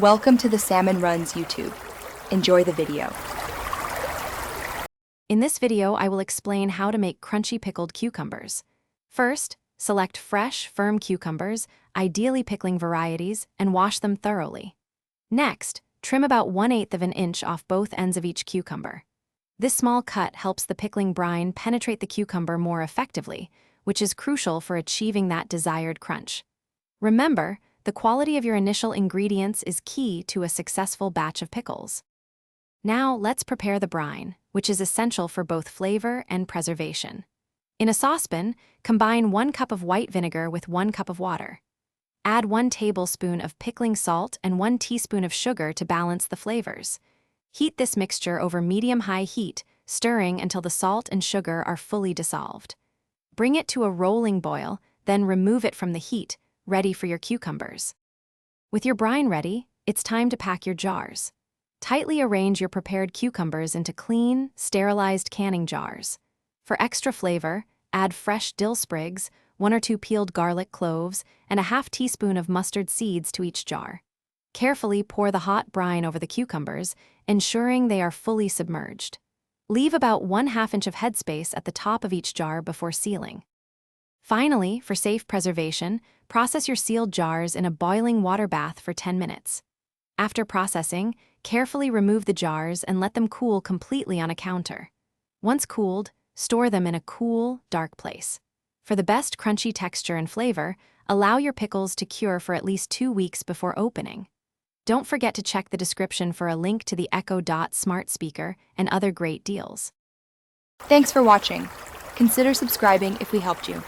Welcome to the Salmon Runs YouTube. Enjoy the video. In this video, I will explain how to make crunchy pickled cucumbers. First, select fresh, firm cucumbers, ideally pickling varieties, and wash them thoroughly. Next, trim about 1/8 of an inch off both ends of each cucumber. This small cut helps the pickling brine penetrate the cucumber more effectively, which is crucial for achieving that desired crunch. Remember, the quality of your initial ingredients is key to a successful batch of pickles. Now let's prepare the brine, which is essential for both flavor and preservation. In a saucepan, combine 1 cup of white vinegar with 1 cup of water. Add 1 tablespoon of pickling salt and 1 teaspoon of sugar to balance the flavors. Heat this mixture over medium-high heat, stirring until the salt and sugar are fully dissolved. Bring it to a rolling boil, then remove it from the heat, ready for your cucumbers. With your brine ready, it's time to pack your jars. Tightly arrange your prepared cucumbers into clean, sterilized canning jars. For extra flavor, add fresh dill sprigs, 1 or 2 peeled garlic cloves, and a half teaspoon of mustard seeds to each jar. Carefully pour the hot brine over the cucumbers, ensuring they are fully submerged. Leave about 1/2 inch of headspace at the top of each jar before sealing. Finally, for safe preservation, process your sealed jars in a boiling water bath for 10 minutes. After processing, carefully remove the jars and let them cool completely on a counter. Once cooled, store them in a cool, dark place. For the best crunchy texture and flavor, allow your pickles to cure for at least 2 weeks before opening. Don't forget to check the description for a link to the Echo Dot smart speaker and other great deals. Thanks for watching. Consider subscribing if we helped you.